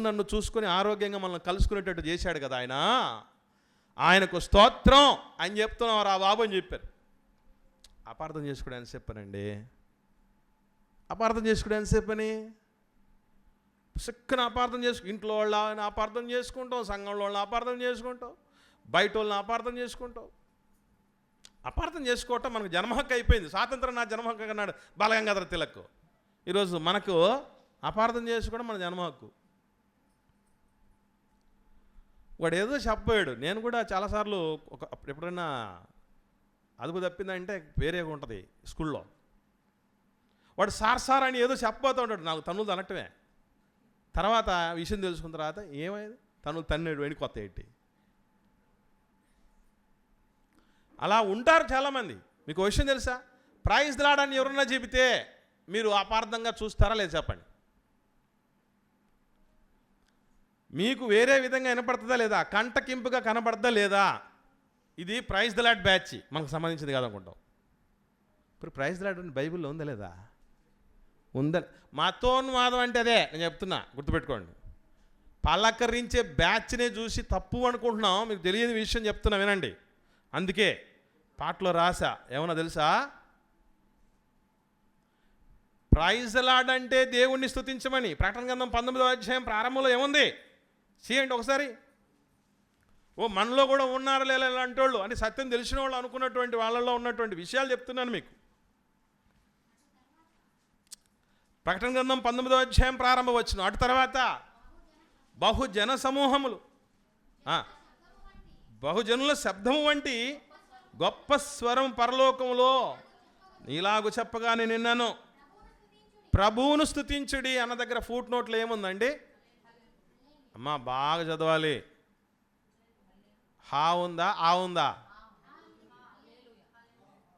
నన్ను చూసుకొని ఆరోగ్యంగా మనల్ని కలుసుకునేటట్టు చేశాడు కదా ఆయన, ఆయనకు స్తోత్రం అని చెప్తున్నావు రా బాబు అని చెప్పారు. అపార్థం చేసుకోవడానికి చెప్పానండి, అపార్థం చేసుకోవడానికి చెప్పని సిక్కన అపార్థం ఇంట్లో వాళ్ళని అపార్థం చేసుకుంటాం, సంఘంలో వాళ్ళని అపార్థం చేసుకుంటాం, బయట వాళ్ళని అపార్థం చేసుకుంటాం. అపార్థం చేసుకోవటం మనకు జన్మహక్కు అయిపోయింది. స్వాతంత్రం నా జన్మహక్కు అన్నాడు బాలగంగాధర తిలక్. ఈరోజు మనకు అపార్థం చేసుకోవడం మన జన్మహక్కు. వాడు ఏదో చెప్పాడు. నేను కూడా చాలాసార్లు ఎప్పుడైనా అదుపు తప్పిందంటే వేరేగా ఉంటుంది స్కూల్లో. వాడు సార్ అని ఏదో చెప్పబోతూ ఉంటాడు, నాకు తన్నులు తనటమే. తర్వాత విషయం తెలుసుకున్న తర్వాత ఏమైంది, తన్నులు తన్నేడు వెండి కొత్త ఏంటి. అలా ఉంటారు చాలామంది. మీకు విషయం తెలుసా, ప్రైజ్ ది లార్డ్ అని ఎవరన్నా చెబితే మీరు అపార్థంగా చూస్తారా లేదా చెప్పండి. మీకు వేరే విధంగా వినపడుతుందా లేదా, కంటకింపుగా కనపడదా లేదా, ఇది ప్రైజ్ ది లార్డ్ బ్యాచ్ మనకు సంబంధించింది కాదనుకుంటాం. ఇప్పుడు ప్రైజ్ ది లార్డ్ అని బైబిల్లో ఉందా లేదా, ఉందా. మతోన్మాదం అంటే అదే నేను చెప్తున్నా, గుర్తుపెట్టుకోండి. పలకరించే బ్యాచ్నే చూసి తప్పు అనుకుంటున్నాం. మీకు తెలియని విషయం చెప్తున్నా వినండి. అందుకే పాటలో రాసా, ఏమన్నా తెలుసా, ప్రైజ్ ది లార్డ్ అంటే దేవుణ్ణి స్తుతించమని. ప్రకటన గ్రంథం 19వ అధ్యాయం ప్రారంభంలో ఏముంది చేయండి ఒకసారి. మనలో కూడా ఉన్నారు లేలాంటి వాళ్ళు అంటే సత్యం తెలిసిన వాళ్ళు అనుకున్నటువంటి వాళ్ళలో ఉన్నటువంటి విషయాలు చెప్తున్నాను మీకు. ప్రకటన గ్రంథం 19వ అధ్యాయం ప్రారంభ వచనం, అటు తర్వాత బహుజన సమూహములు, బహుజనుల శబ్దము వంటి గొప్ప స్వరం పరలోకములో ఇలాగు చెప్పగానే నిన్నను ప్రభువును స్తుతించుడి అన్న దగ్గర ఫుట్ నోట్లో ఏముందండి అమ్మా, బాగా చదవాలి. హా ఉందా, ఆ ఉందా,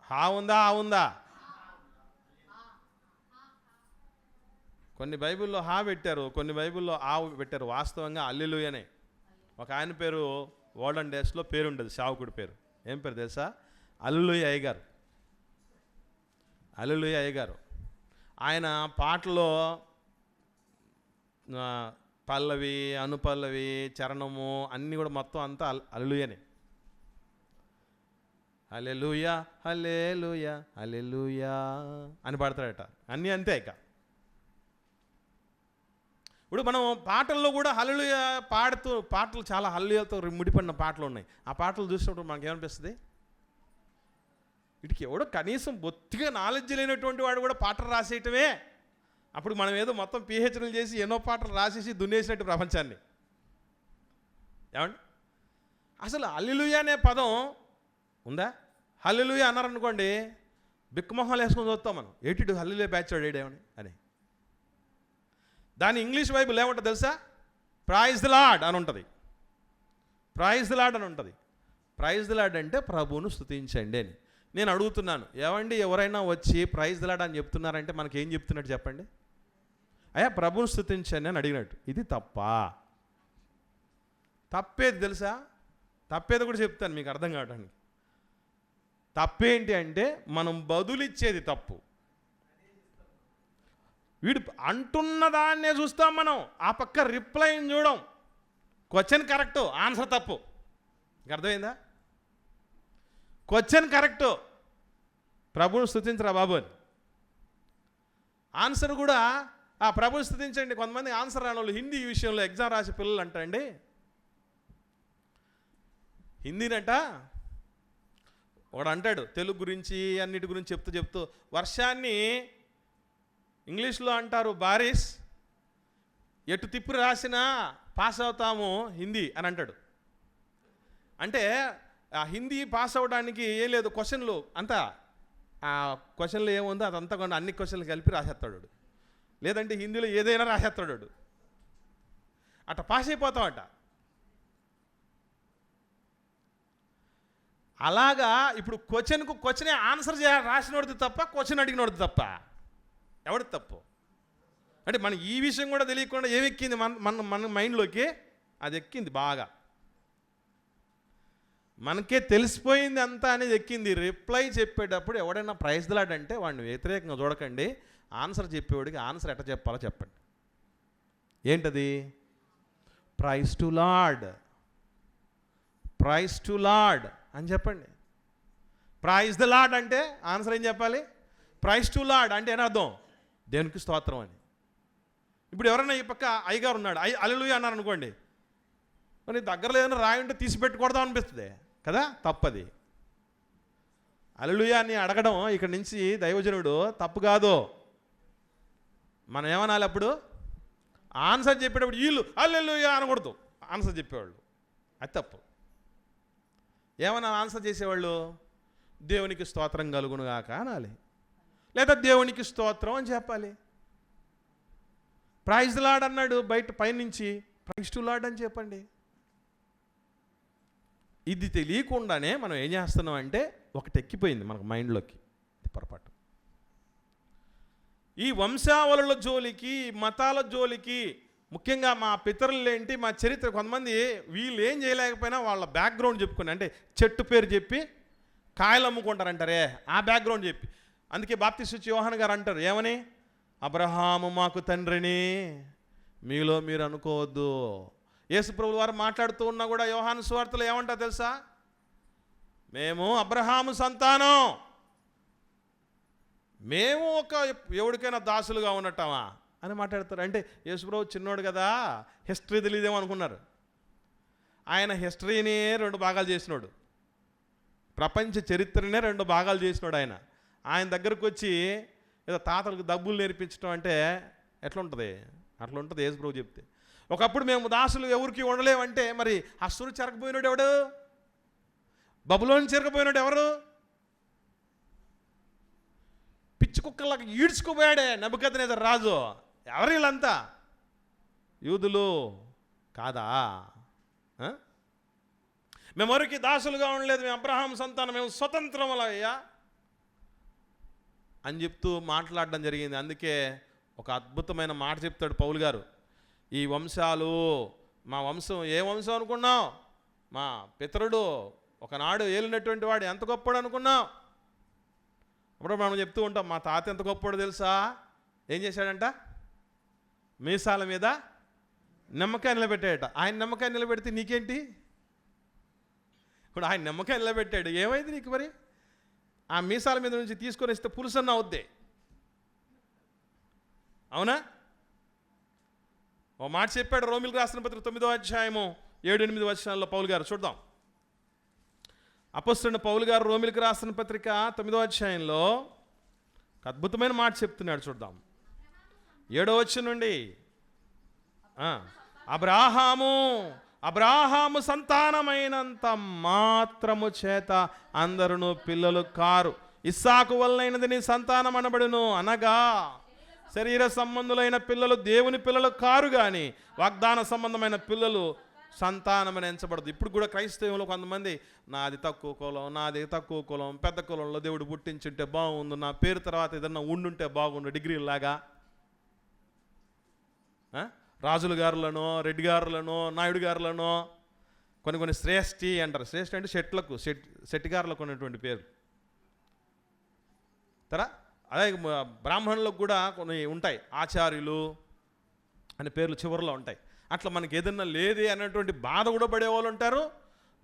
హా ఉందా, ఆ ఉందా. కొన్ని బైబిల్లో హా పెట్టారు, కొన్ని బైబిల్లో ఆ పెట్టారు. వాస్తవంగా హల్లెలూయానే. ఒక ఆయన పేరు ఓల్డెన్ డేస్లో పేరు ఉండదు, సేవకుడి పేరు. ఏం పేరు తెలుసా, హల్లెలూయా అయ్యగారు. హల్లెలూయా అయ్యగారు ఆయన పాటలో పల్లవి, అనుపల్లవి, చరణము అన్నీ కూడా మొత్తం అంతా హల్లెలూయానే. హల్లెలూయా హల్లెలూయా హల్లెలూయా అని పాడతాడట. అన్నీ అంతే. ఇక ఇప్పుడు మనం పాటల్లో కూడా హల్లెలూయా పాడుతూ, పాటలు చాలా హల్లెలూయాతో ముడిపడిన పాటలు ఉన్నాయి. ఆ పాటలు చూసినప్పుడు మనకి ఏమనిపిస్తుంది, వీటికి ఎవడో కనీసం బొత్తిగా నాలెడ్జ్ లేనటువంటి వాడు కూడా పాటలు రాసేయటమే. అప్పుడు మనం ఏదో మొత్తం పిహెచ్డీలు చేసి ఎన్నో పాటలు రాసేసి దున్నేసినట్టు ప్రపంచాన్ని. ఏమండి, అసలు హల్లెలూయా అనే పదం ఉందా? హల్లెలూయా అన్నారనుకోండి, బిక్కుమొహాలు వేసుకొని చూస్తాం మనం, ఏటిడు హల్లెలూయా బ్యాచ్ వాడేమని అని. దాని ఇంగ్లీష్ బైబిల్ ఏముంటుంది తెలుసా, ప్రైజ్ ది లార్డ్ అని ఉంటుంది. ప్రైజ్ ది లార్డ్ అని ఉంటుంది. ప్రైజ్ ది లార్డ్ అంటే ప్రభువును స్తుతించండి అని. నేను అడుగుతున్నాను, ఏమండి ఎవరైనా వచ్చి ప్రైజ్ ది లార్డ్ అని చెప్తున్నారంటే మనకి ఏం చెప్తున్నట్టు చెప్పండి. అయ్యా ప్రభువును స్తుతించండి అని అడిగినట్టు. ఇది తప్పా? తప్పేది తెలుసా, తప్పేది కూడా చెప్తాను మీకు అర్థం కావడానికి. తప్పేంటి అంటే మనం బదులిచ్చేది తప్పు. వీడు అంటున్న దాన్నే చూస్తాం మనం, ఆ పక్క రిప్లైని చూడం. క్వశ్చన్ కరెక్టు, ఆన్సర్ తప్పు. అర్థమైందా? క్వశ్చన్ కరెక్టు, ప్రభువును స్తుతించరా బాబు అని. ఆన్సర్ కూడా ఆ ప్రభువును స్తుతించండి. కొంతమంది ఆన్సర్ రాని వాళ్ళు హిందీ విషయంలో ఎగ్జామ్ రాసే పిల్లలు అంటండి, హిందీనట ఒకడు అంటాడు తెలుగు గురించి అన్నిటి గురించి చెప్తూ వర్షాన్ని ఇంగ్లీష్లో అంటారు బారిస్, ఎటు తిప్పి రాసినా పాస్ అవుతాము హిందీ అని అంటాడు. అంటే ఆ హిందీ పాస్ అవ్వడానికి ఏం లేదు, క్వశ్చన్లు అంతా ఆ క్వశ్చన్లు ఏముందో అదంతా కొన్ని అన్ని క్వశ్చన్లు కలిపి రాసేస్తాడు. లేదంటే హిందీలో ఏదైనా రాసేస్తాడు. అట్లా పాస్ అయిపోతామట. అలాగా ఇప్పుడు క్వశ్చనే ఆన్సర్ రాసినోడిది తప్ప, క్వశ్చన్ అడిగినోడిది తప్ప, ఎవడిది తప్పు? అంటే మన ఈ విషయం కూడా తెలియకుండా ఏమెక్కింది మన మైండ్లోకి, అది ఎక్కింది బాగా, మనకే తెలిసిపోయింది అంతా అనేది ఎక్కింది. రిప్లై చెప్పేటప్పుడు ఎవడైనా ప్రైజ్ ది లార్డ్ అంటే వాడిని వ్యతిరేకంగా చూడకండి. ఆన్సర్ చెప్పేవాడికి ఆన్సర్ ఎట్లా చెప్పాలో చెప్పండి. ఏంటది? Praise to Lord, praise to Lord అని చెప్పండి. ప్రైజ్ ది లార్డ్ అంటే ఆన్సర్ ఏం చెప్పాలి? ప్రైజ్ టు లార్డ్ అంటే ఏం అర్థం? దేవునికి స్తోత్రం అని. ఇప్పుడు ఎవరైనా ఈ పక్క అయ్యగారు ఉన్నాడు, హల్లెలూయా అన్నారు అనుకోండి, మరి దగ్గరలో ఏదైనా రాయి ఉంటే తీసి పెట్టుకూడదాం అనిపిస్తుంది కదా, తప్పది. హల్లెలూయా అని అడగడం ఇక్కడ నుంచి దైవజనుడు తప్పు కాదు. మనం ఏమనాలి అప్పుడు? ఆన్సర్ చెప్పేటప్పుడు వీళ్ళు హల్లెలూయా అనకూడదు, ఆన్సర్ చెప్పేవాళ్ళు. అది తప్పు. ఏమన్నా ఆన్సర్ చేసేవాళ్ళు? దేవునికి స్తోత్రం కలుగునుగాక అనాలి, లేదా దేవునికి స్తోత్రం అని చెప్పాలి. ప్రైజ్ లార్డ్ అన్నాడు బయట పైనుంచి, ప్రైజ్ టు లార్డ్ అని చెప్పండి. ఇది తెలియకుండానే మనం ఏం చేస్తున్నాం అంటే ఒకటి ఎక్కిపోయింది మనకు మైండ్లోకి, పొరపాటు. ఈ వంశావళుల జోలికి, మతాల జోలికి, ముఖ్యంగా మా పితరులేంటి, మా చరిత్ర, కొంతమంది వీళ్ళు ఏం చేయలేకపోయినా వాళ్ళ బ్యాక్గ్రౌండ్ చెప్పుకుని, అంటే చెట్టు పేరు చెప్పి కాయలు అమ్ముకుంటారంటారే, ఆ బ్యాక్గ్రౌండ్ చెప్పి. అందుకే బాప్తిస్మ యోహాను గారు అంటారు ఏమని? అబ్రహాము మాకు తండ్రిని మీలో మీరు అనుకోవద్దు. యేసు ప్రభువు వారు మాట్లాడుతూ ఉన్నా కూడా యోహాను సువార్తలో ఏమంటారు తెలుసా? మేము అబ్రహాము సంతానం, మేము ఒక ఎవరికైనా దాసులుగా ఉన్నట్టమా అని మాట్లాడతారు. అంటే యేసుప్రభు చిన్నోడు కదా, హిస్టరీ తెలియదేమో అనుకున్నారు. ఆయన హిస్టరీని 2 భాగాలు చేసినోడు, ప్రపంచ చరిత్రనే 2 భాగాలు చేసినోడు. ఆయన దగ్గరకు వచ్చి ఏదో తాతలకు డబ్బులు నేర్పించడం అంటే ఎట్లుంటుంది? అట్లా ఉంటుంది యేసుప్రభు చెప్తే. ఒకప్పుడు మేము దాసులు ఎవరికి ఉండలేమంటే మరి అస్సురు చెరకపోయినాడు ఎవడు? బబులోని చెరకపోయినాడు ఎవరు? పిచ్చి కుక్కలాగా ఈడ్చుకుపోయాడే నెబుకద్నెజర్ రాజు. ఎవరు వీళ్ళంతా? యూదులు కాదా? మేమెవరికి దాసులుగా ఉండలేదు, మేము అబ్రహాం సంతానం, మేము స్వతంత్రములయ్యా అని చెప్తూ మాట్లాడడం జరిగింది. అందుకే ఒక అద్భుతమైన మాట చెప్తాడు పౌలు గారు. ఈ వంశాలు, మా వంశం ఏ వంశం అనుకున్నావు? మా పితరుడు ఒకనాడు ఏలినటువంటి వాడు ఎంత గొప్పడు అనుకున్నావు? అప్పుడు మనం చెప్తూ ఉంటాం మా తాత ఎంత గొప్పడు తెలుసా? ఏం చేశాడంట? మీసాల మీద నిమ్మకాయ నిలబెట్టాడట. ఆయన నిమ్మకాయ నిలబెడితే నీకేంటి? ఇప్పుడు ఆయన నిమ్మకాయ నిలబెట్టాడు, ఏమైంది నీకు? మరి ఆ మీసాల మీద నుంచి తీసుకొని ఇస్తే పులుసన్న అవుద్ది, అవునా? ఓ మాట చెప్పాడు రోమిలకు రాసిన పత్రిక 9వ అధ్యాయము 7-8 వచనాల్లో పౌలు గారు. చూద్దాం. అపొస్తలుడైన పౌలు గారు రోమిలకు రాసిన పత్రిక 9వ అధ్యాయంలో అద్భుతమైన మాట చెప్తున్నాడు. చూద్దాం 7వ వచనం నుండి. అబ్రాహాము సంతానమైనంత మాత్రము చేత అందరును పిల్లలు కారు, ఇస్సాకు వలనైనది నీ సంతానం అనబడును. అనగా శరీర సంబంధులైన పిల్లలు దేవుని పిల్లలు కారు కానీ వాగ్దాన సంబంధమైన పిల్లలు సంతానమని ఎంచబడదు. ఇప్పుడు కూడా క్రైస్తవంలో కొంతమంది నాది తక్కువ కులం, పెద్ద కులంలో దేవుడు పుట్టించుంటే బాగుండు, నా పేరు తర్వాత ఏదన్నా ఉండుంటే బాగుండు, డిగ్రీలాగా రాజుల గారులను, రెడ్డి గారులను, నాయుడు గారులను, కొన్ని శ్రేష్ఠి అంటారు. శ్రేష్ఠి అంటే శెట్టిగారులకు ఉన్నటువంటి పేరు. అదే బ్రాహ్మణులకు కూడా కొన్ని ఉంటాయి, ఆచార్యులు అనే పేర్లు చివరిలో ఉంటాయి. అట్లా మనకి ఏదన్నా లేదే అన్నటువంటి బాధ కూడా పడేవాళ్ళు ఉంటారు.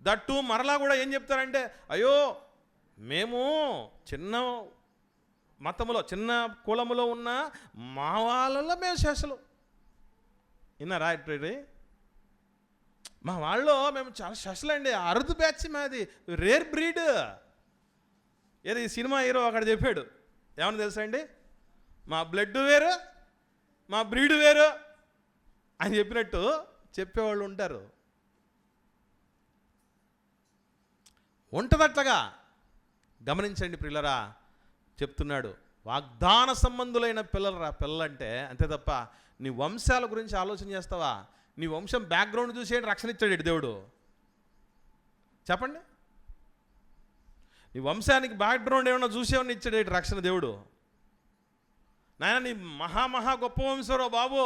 దట్టు మరలా కూడా ఏం చెప్తారంటే, అయ్యో మేము చిన్న మతములో, చిన్న కులములో ఉన్న మా వాళ్ళలో మేము శేషలు విన్నారా? ఇట్రీ మా వాళ్ళు మేము చాలా శశలు అండి, అరుదు బ్యాచ్ మాది, రేర్ బ్రీడ్. ఏది సినిమా హీరో అక్కడ చెప్పాడు, ఏమన్నా తెలుసా అండి? మా బ్లడ్ వేరు, మా బ్రీడ్ వేరు అని చెప్పినట్టు చెప్పేవాళ్ళు ఉంటారు. ఉంటుందట్లగా గమనించండి ప్రియులరా. చెప్తున్నాడు వాగ్దాన సంబంధులైన పిల్లలంటే అంతే తప్ప నీ వంశాల గురించి ఆలోచన చేస్తావా? నీ వంశం బ్యాక్గ్రౌండ్ చూసి రక్షణ ఇచ్చాడు దేవుడు? చెప్పండి. నీ వంశానికి బ్యాక్గ్రౌండ్ ఏమన్నా చూసేవన్నీ ఇచ్చాడు రక్షణ దేవుడు? నాయన నీ మహా గొప్ప వంశంలో బాబు,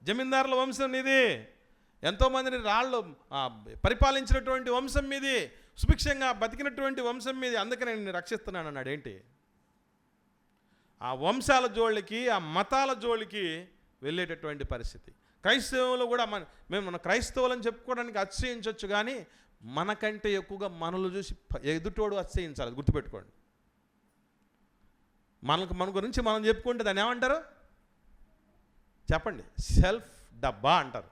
జమీందారుల వంశం నీది, ఎంతోమందిని రాళ్ళు పరిపాలించినటువంటి వంశం మీది, సుభిక్షంగా బతికినటువంటి వంశం మీది, అందుకని నేను రక్షిస్తున్నాను అన్నాడు. ఏంటి? ఆ వంశాల జోళ్ళకి, ఆ మతాల జోలికి వెళ్ళేటటువంటి పరిస్థితి. క్రైస్తవులు కూడా మేము మన క్రైస్తవులని చెప్పుకోవడానికి అతిశయించవచ్చు, కానీ మనకంటే ఎక్కువగా మనల్ని చూసి ఎదుటోడు అతిశయించాలి. అది గుర్తుపెట్టుకోండి. మన గురించి మనం చెప్పుకుంటే దాన్ని ఏమంటారు చెప్పండి? సెల్ఫ్ డబ్బా అంటారు.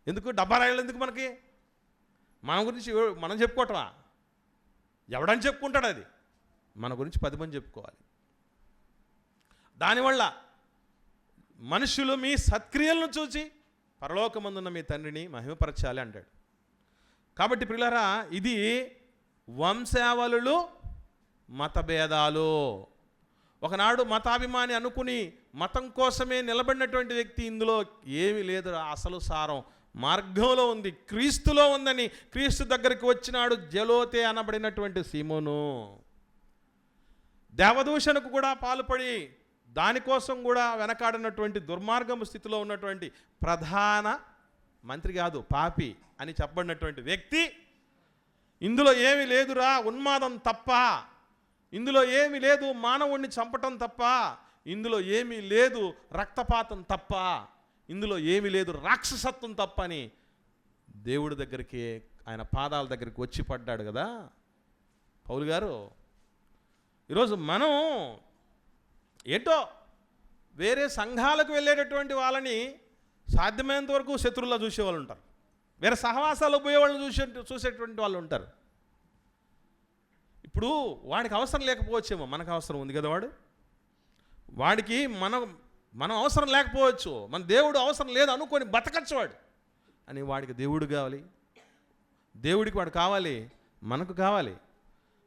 ఎందుకు డబ్బా రాయాలి? ఎందుకు మనకి? మన గురించి మనం చెప్పుకోవటమా? ఎవడని చెప్పుకుంటాడు? అది మన గురించి 10 మంది చెప్పుకోవాలి. దానివల్ల మనుషులు మీ సత్క్రియలను చూసి పరలోకమందున్న మీ తండ్రిని మహిమపరచాలి అంటాడు. కాబట్టి ప్రియులారా, ఇది వంశావళులు, మతభేదాలు. ఒకనాడు మతాభిమాని అనుకుని మతం కోసమే నిలబడినటువంటి వ్యక్తి ఇందులో ఏమీ లేదు, అసలు సారం మార్గంలో ఉంది, క్రీస్తులో ఉందని క్రీస్తు దగ్గరికి వచ్చినాడు జలోతే అనబడినటువంటి సీమోను. దేవదూషణకు కూడా పాల్పడి దానికోసం కూడా వెనకాడినటువంటి దుర్మార్గము స్థితిలో ఉన్నటువంటి ప్రధాన మంత్రి కాదు, పాపి అని చెప్పబడినటువంటి వ్యక్తి ఇందులో ఏమీ లేదురా ఉన్మాదం తప్ప, ఇందులో ఏమీ లేదు మానవుణ్ణి చంపటం తప్ప, ఇందులో ఏమీ లేదు రక్తపాతం తప్ప, ఇందులో ఏమీ లేదు రాక్షసత్వం తప్ప అని దేవుడి దగ్గరికి, ఆయన పాదాల దగ్గరికి వచ్చి పడ్డాడు కదా పౌలు గారు. ఈరోజు మనం ఏంటో వేరే సంఘాలకు వెళ్ళేటటువంటి వాళ్ళని సాధ్యమైనంత వరకు శత్రువులా చూసేవాళ్ళు ఉంటారు, వేరే సహవాసాలు పోయేవాళ్ళని చూసేటువంటి వాళ్ళు ఉంటారు. ఇప్పుడు వాడికి అవసరం లేకపోవచ్చేమో, మనకు అవసరం ఉంది కదా, వాడికి మనం అవసరం లేకపోవచ్చు, మన దేవుడు అవసరం లేదు అనుకొని బతకచ్చు వాడు అని. వాడికి దేవుడు కావాలి, దేవుడికి వాడు కావాలి, మనకు కావాలి.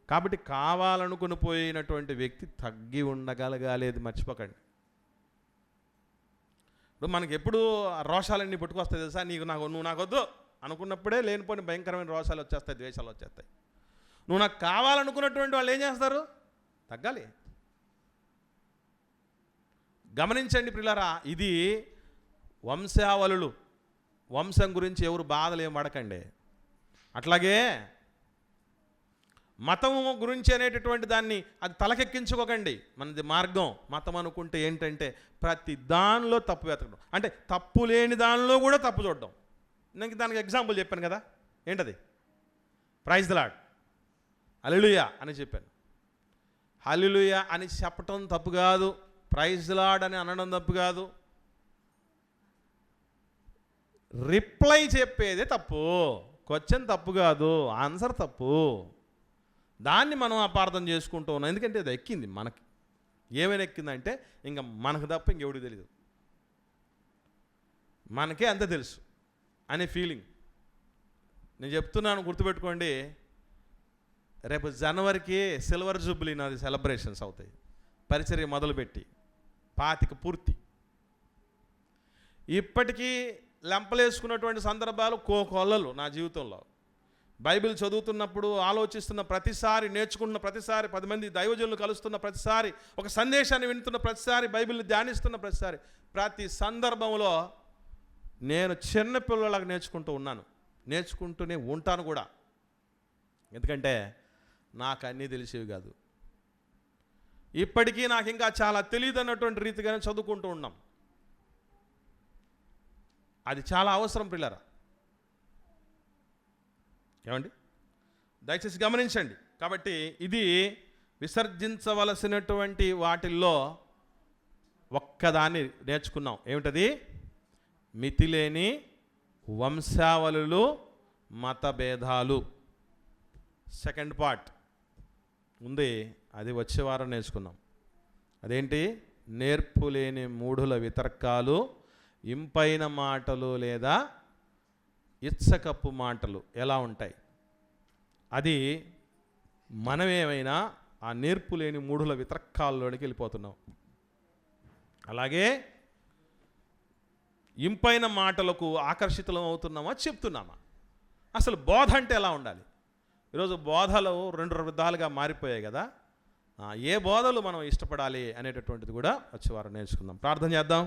కాబట్టి కావాలనుకుని పోయినటువంటి వ్యక్తి తగ్గి ఉండగలగాలేదు, మర్చిపోకండి. ఇప్పుడు మనకి ఎప్పుడు రోషాలన్నీ పుట్టుకొస్తాయి తెలుసా, నువ్వు నాకు వద్దు అనుకున్నప్పుడే లేనిపోని భయంకరమైన రోషాలు వచ్చేస్తాయి, ద్వేషాలు వచ్చేస్తాయి. నువ్వు నాకు కావాలనుకున్నటువంటి వాళ్ళు ఏం చేస్తారు, తగ్గాలి. గమనించండి ప్రియులారా, ఇది వంశావళులు, వంశం గురించి ఎవరు బాధలు ఏం పడకండి. అట్లాగే మతము గురించి అనేటటువంటి దాన్ని అది తలకెక్కించుకోకండి. మనది మార్గం. మతం అనుకుంటే ఏంటంటే ప్రతి దానిలో తప్పు వెతకడం, అంటే తప్పు లేని దానిలో కూడా తప్పు చూడడం. నేను దానికి ఎగ్జాంపుల్ చెప్పాను కదా, ఏంటది, ప్రైజ్ ది లార్డ్, హల్లెలూయా అని చెప్పాను. హల్లెలూయా అని చెప్పటం తప్పు కాదు, ప్రైజ్ ది లార్డ్ అని అనడం తప్పు కాదు, రిప్లై చెప్పేదే తప్పు. క్వశ్చన్ తప్పు కాదు, ఆన్సర్ తప్పు. దాన్ని మనం అపార్థం చేసుకుంటూ ఉన్నాం. ఎందుకంటే అది ఎక్కింది మనకి. ఏమైనా ఎక్కిందంటే ఇంకా మనకు తప్ప ఇంకెవడికి తెలియదు, మనకే అంత తెలుసు అనే ఫీలింగ్. నేను చెప్తున్నాను, గుర్తుపెట్టుకోండి, రేపు జనవరికి సిల్వర్ జూబ్లీ నాది సెలబ్రేషన్స్ అవుతాయి. పరిచర్య మొదలుపెట్టి 25 పూర్తి. ఇప్పటికీ లెంపలేసుకున్నటువంటి సందర్భాలు కోకొల్లలు నా జీవితంలో. బైబిల్ చదువుతున్నప్పుడు, ఆలోచిస్తున్న ప్రతిసారి, నేర్చుకున్న ప్రతిసారి, 10 మంది దైవజనులు కలుస్తున్న ప్రతిసారి, ఒక సందేశాన్ని వింటున్న ప్రతిసారి, బైబిల్ని ధ్యానిస్తున్న ప్రతిసారి, ప్రతి సందర్భంలో నేను చిన్నపిల్లలకు నేర్చుకుంటూ ఉన్నాను, నేర్చుకుంటూనే ఉంటాను కూడా. ఎందుకంటే నాకు అన్నీ తెలిసేవి కాదు. ఇప్పటికీ నాకు ఇంకా చాలా తెలియదు అన్నటువంటి రీతిగానే చదువుకుంటూ ఉన్నాం. అది చాలా అవసరం పిల్లరా. ఏమండి, దయచేసి గమనించండి. కాబట్టి ఇది విసర్జించవలసినటువంటి వాటిల్లో ఒక్కదాన్ని నేర్చుకున్నాం. ఏమిటది? మితిలేని వంశావళులు, మతభేదాలు. సెకండ్ పార్ట్ ఉంది, అది వచ్చే వారం నేర్చుకున్నాం. అదేంటి? నేర్పులేని మూఢుల వితర్కాలు, ఇంపైన మాటలు లేదా ఇచ్చకప్పు మాటలు ఎలా ఉంటాయి. అది మనమేమైనా ఆ నేర్పులేని మూఢుల వితర్కాల్లోనికి వెళ్ళిపోతున్నాం. అలాగే ఇంపైన మాటలకు ఆకర్షితులం అవుతున్నామా, చెప్తున్నామా? అసలు బోధ అంటే ఎలా ఉండాలి? ఈరోజు బోధలు 2 విధాలుగా మారిపోయాయి కదా. ఏ బోధలు మనం ఇష్టపడాలి అనేటటువంటిది కూడా వచ్చే వారం నేర్చుకుందాం. ప్రార్థన చేద్దాం.